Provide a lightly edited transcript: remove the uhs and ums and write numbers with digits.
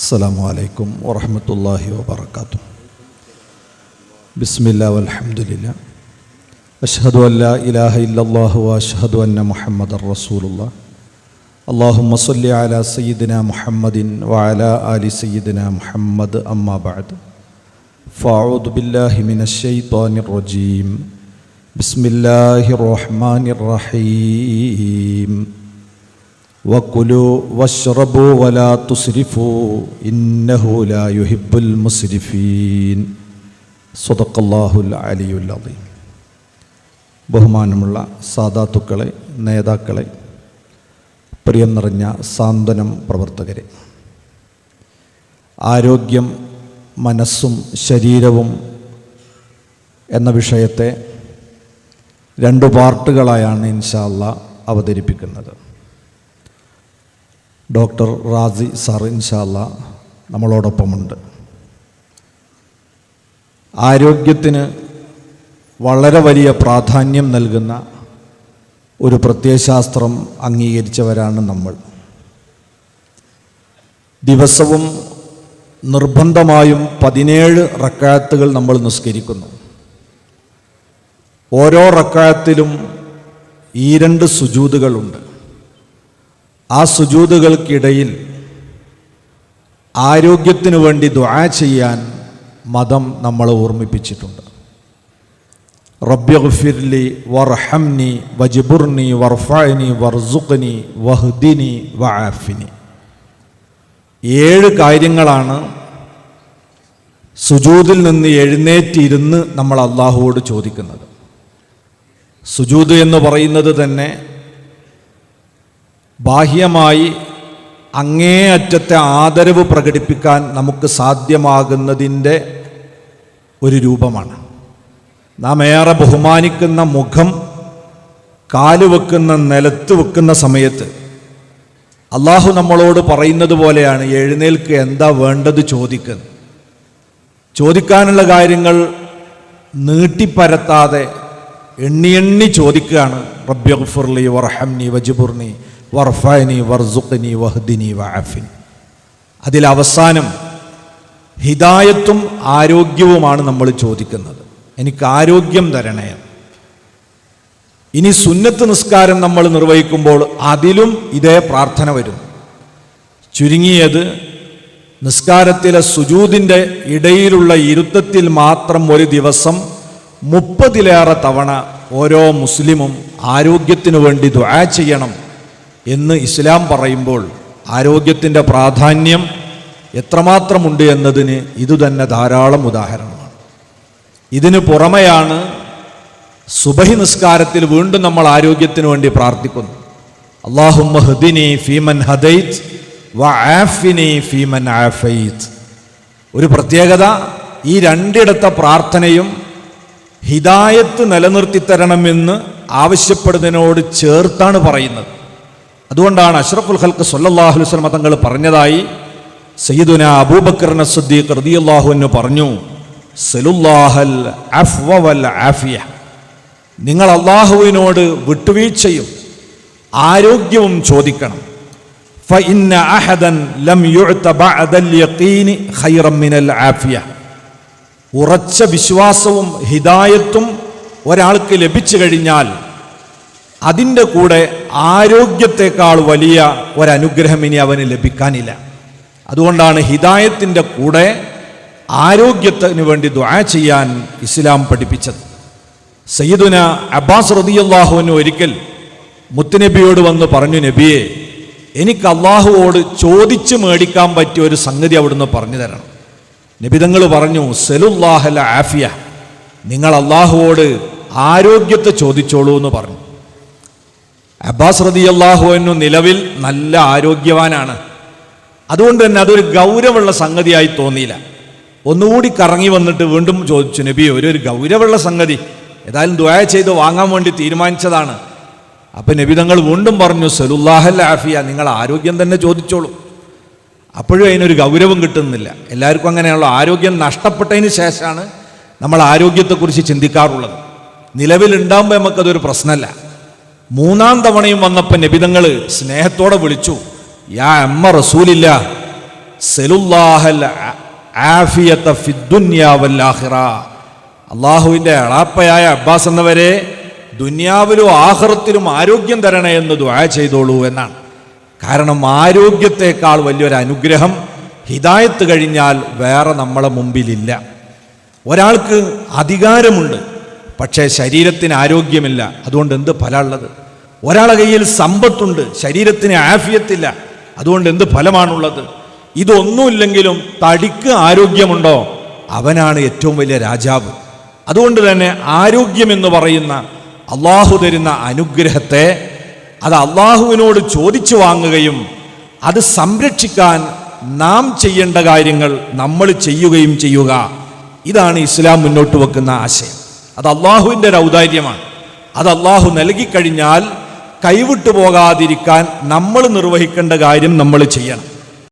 السلام عليكم ورحمة الله وبركاته. بسم الله والحمد لله. أشهد أن لا إله إلا الله وأشهد أن محمد رسول الله. اللهم صل على سيدنا محمد وعلى آل سيدنا محمد. أما بعد فأعوذ بالله من الشيطان الرجيم. بسم الله الرحمن الرحيم. وكلوا واشربوا ولا تسرفوا إنه لا يحب المسرفين. صدق الله العلي العظيم. ബഹുമാനമുള്ള സാദാത്തുക്കളെ, നേതാക്കളെ, പ്രിയം നിറഞ്ഞ സാന്ത്വനം പ്രവർത്തകരെ, ആരോഗ്യം മനസ്സും ശരീരവും എന്ന വിഷയത്തെ രണ്ട് പാർട്ടുകളായാണ് ഇൻഷാ അല്ലാഹ് അവതരിപ്പിക്കുന്നത്. ഡോക്ടർ റാസി സാർ ഇൻഷാ അല്ലാഹ് നമ്മളോടൊപ്പമുണ്ട്. ആരോഗ്യത്തിന് വളരെ വലിയ പ്രാധാന്യം നൽകുന്ന ഒരു പ്രത്യയശാസ്ത്രം അംഗീകരിച്ചവരാണ് നമ്മൾ. ദിവസവും നിർബന്ധമായും 17 റക്അത്തുകൾ നമ്മൾ നിസ്കരിക്കുന്നു. ഓരോ റക്അത്തിലും 2 സുജൂദുകളുണ്ട്. ആ സുജൂദുകൾക്കിടയിൽ ആരോഗ്യത്തിനു വേണ്ടി ദുആ ചെയ്യാൻ മതം നമ്മളെ ഓർമ്മിപ്പിച്ചിട്ടുണ്ട്. റബ്ബിഗ്ഫിർലി വർഹംനി വജ്ബുർനി വർഫഅനി വർസുഖ്നി വഹ്ദിനി വആഫിനി. 7 കാര്യങ്ങളാണ് സുജൂദിൽ നിന്ന് എഴുന്നേറ്റിരുന്ന് നമ്മൾ അല്ലാഹുവോട് ചോദിക്കുന്നത്. സുജൂദ് എന്ന് പറയുന്നത് തന്നെ ബാഹ്യമായി അങ്ങേയറ്റത്തെ ആദരവ് പ്രകടിപ്പിക്കാൻ നമുക്ക് സാധ്യമാകുന്നതിൻ്റെ ഒരു രൂപമാണ്. നാം ഏറെ ബഹുമാനിക്കുന്ന മുഖം കാലുവെക്കുന്ന നിലത്ത് വെക്കുന്ന സമയത്ത് അള്ളാഹു നമ്മളോട് പറയുന്നത് പോലെയാണ്, എഴുന്നേൽക്ക്, എന്താ വേണ്ടത് ചോദിക്കുന്നത്. ചോദിക്കാനുള്ള കാര്യങ്ങൾ നീട്ടിപ്പരത്താതെ എണ്ണി ചോദിക്കുകയാണ്. റബ്ബിഗ്ഫിർലി വർഹംനി വജ്ബുർനി വർഫഅനി വർസുഖ്നി വഹ്ദിനി വആഫിനി. അതിലവസാനം ഹിദായത്തും ആരോഗ്യവുമാണ് നമ്മൾ ചോദിക്കുന്നത്. എനിക്ക് ആരോഗ്യം തരണേ. ഇനി സുന്നത്ത് നിസ്കാരം നമ്മൾ നിർവഹിക്കുമ്പോൾ അതിലും ഇതേ പ്രാർത്ഥന വരും. ചുരുങ്ങിയത് നിസ്കാരത്തിലെ സുജൂദിൻ്റെ ഇടയിലുള്ള ഇരുത്തത്തിൽ മാത്രം ഒരു ദിവസം 30-ലേറെ തവണ ഓരോ മുസ്ലിമും ആരോഗ്യത്തിനു വേണ്ടി ദുആ ചെയ്യണം എന്ന് ഇസ്ലാം പറയുമ്പോൾ ആരോഗ്യത്തിൻ്റെ പ്രാധാന്യം എത്രമാത്രമുണ്ട് എന്നതിന് ഇതുതന്നെ ധാരാളം ഉദാഹരണമാണ്. ഇതിനു പുറമെയാണ് സുബഹി നിസ്കാരത്തിൽ വീണ്ടും നമ്മൾ ആരോഗ്യത്തിനു വേണ്ടി പ്രാർത്ഥിക്കുന്നു. അല്ലാഹുമ്മ ഹ്ദിനി ഫീമൻ ഹദൈത് വആഫിനി ഫീമൻ ആഫൈത്. ഒരു പ്രത്യേകത, ഈ രണ്ടിടത്തെ പ്രാർത്ഥനയും ഹിദായത്ത് നിലനിർത്തി തരണമെന്ന് ആവശ്യപ്പെടുന്നതിനോട് ചേർത്താണ് പറയുന്നത്. അതുകൊണ്ടാണ് അഷ്റഫുൽ ഖൽഖ് സ്വല്ലല്ലാഹു അലൈഹി വസല്ലം തങ്ങൾ പറഞ്ഞതായി സയ്യിദുനാ അബൂബക്കർ സിദ്ദീഖ് റളിയല്ലാഹു അൻഹു പറഞ്ഞു, സലുല്ലാഹൽ അഫ്വ വൽ ആഫിയ. നിങ്ങൾ അല്ലാഹുവിനോട് വിട്ടുവീഴ്ചയും ആരോഗ്യവും ചോദിക്കണം. ഫഇന്ന അഹദൻ ലം യുഅത ബഅദൽ യഖീനി ഖൈറൻ മിനൽ ആഫിയ. ഉറച്ച വിശ്വാസവും ഹിദായത്തും ഒരാൾക്ക് ലഭിച്ചു കഴിഞ്ഞാൽ അതിൻ്റെ കൂടെ ആരോഗ്യത്തെക്കാൾ വലിയ ഒരനുഗ്രഹം ഇനി അവന് ലഭിക്കാനില്ല. അതുകൊണ്ടാണ് ഹിദായത്തിൻ്റെ കൂടെ ആരോഗ്യത്തിന് വേണ്ടി ദുആ ചെയ്യാൻ ഇസ്ലാം പഠിപ്പിച്ചത്. സയ്യിദുന അബ്ബാസ് റളിയല്ലാഹു അൻഹു ഒരിക്കൽ മുത്തുനബിയോട് വന്ന് പറഞ്ഞു, നബിയെ, എനിക്ക് അള്ളാഹുവോട് ചോദിച്ച് മേടിക്കാൻ പറ്റിയ ഒരു സംഗതി അവിടുന്ന് പറഞ്ഞു തരണം. നബി തങ്ങൾ പറഞ്ഞു, സലുല്ലാഹൽ ആഫിയ, നിങ്ങൾ അള്ളാഹുവോട് ആരോഗ്യത്തെ ചോദിച്ചോളൂ എന്ന് പറഞ്ഞു. അബ്ബാസ് റളിയല്ലാഹു അൻഹു നിലവിൽ നല്ല ആരോഗ്യവാനാണ്. അതുകൊണ്ട് തന്നെ അതൊരു ഗൗരവമുള്ള സംഗതിയായി തോന്നിയില്ല. ഒന്നുകൂടി കറങ്ങി വന്നിട്ട് വീണ്ടും ചോദിച്ചു, നബി, ഒരു ഗൗരവമുള്ള സംഗതി, ഏതായാലും ദുആ ചെയ്ത് വാങ്ങാൻ വേണ്ടി തീരുമാനിച്ചതാണ്. അപ്പം നബി തങ്ങൾ വീണ്ടും പറഞ്ഞു, സലുല്ലാഹൽ ആഫിയ, നിങ്ങൾ ആരോഗ്യം തന്നെ ചോദിച്ചോളൂ. അപ്പോഴും അതിനൊരു ഗൗരവം കിട്ടുന്നില്ല. എല്ലാവർക്കും അങ്ങനെയുള്ള ആരോഗ്യം നഷ്ടപ്പെട്ടതിന് ശേഷമാണ് നമ്മൾ ആരോഗ്യത്തെക്കുറിച്ച് ചിന്തിക്കാറുള്ളത്. നിലവിലുണ്ടാകുമ്പോൾ നമുക്കതൊരു പ്രശ്നമല്ല. 3-ാം തവണയും വന്നപ്പോൾ നബി തങ്ങൾ സ്നേഹത്തോടെ വിളിച്ചു, യാ അമ്മ റസൂലില്ല സലുല്ലാഹൽ ആഫിയത ഫിദ്ദുനിയ വൽ ആഖിറ. അള്ളാഹുവിൻ്റെ എളാപ്പയായ അബ്ബാസ് എന്നവരെ ദുനിയാവിലും ആഖിറത്തിലും ആരോഗ്യം തരണേ എന്ന് ദുആ ചെയ്തോളൂ എന്നാണ്. കാരണം ആരോഗ്യത്തെക്കാൾ വലിയൊരു അനുഗ്രഹം ഹിദായത്ത് കഴിഞ്ഞാൽ വേറെ നമ്മളെ മുമ്പിലില്ല. ഒരാൾക്ക് അധികാരമുണ്ട്, പക്ഷേ ശരീരത്തിന് ആരോഗ്യമില്ല, അതുകൊണ്ട് എന്ത് ഫലമുള്ളത്? ഒരാളുടെ കയ്യിൽ സമ്പത്തുണ്ട്, ശരീരത്തിന് ആഫിയത്തില്ല, അതുകൊണ്ട് എന്ത് ഫലമാണുള്ളത്? ഇതൊന്നുമില്ലെങ്കിലും തടിക്ക് ആരോഗ്യമുണ്ടോ, അവനാണ് ഏറ്റവും വലിയ രാജാവ്. അതുകൊണ്ട് തന്നെ ആരോഗ്യമെന്ന് പറയുന്ന അള്ളാഹു തരുന്ന അനുഗ്രഹത്തെ അത് അള്ളാഹുവിനോട് ചോദിച്ചു വാങ്ങുകയും അത് സംരക്ഷിക്കാൻ നാം ചെയ്യേണ്ട കാര്യങ്ങൾ നമ്മൾ ചെയ്യുകയും ചെയ്യുക. ഇതാണ് ഇസ്ലാം മുന്നോട്ട് വെക്കുന്ന ആശയം. അത് അള്ളാഹുവിൻ്റെ ഒരു ഔദാര്യമാണ്. അത് അള്ളാഹു നൽകിക്കഴിഞ്ഞാൽ കൈവിട്ടു പോകാതിരിക്കാൻ നമ്മൾ നിർവഹിക്കേണ്ട കാര്യം നമ്മൾ ചെയ്യണം.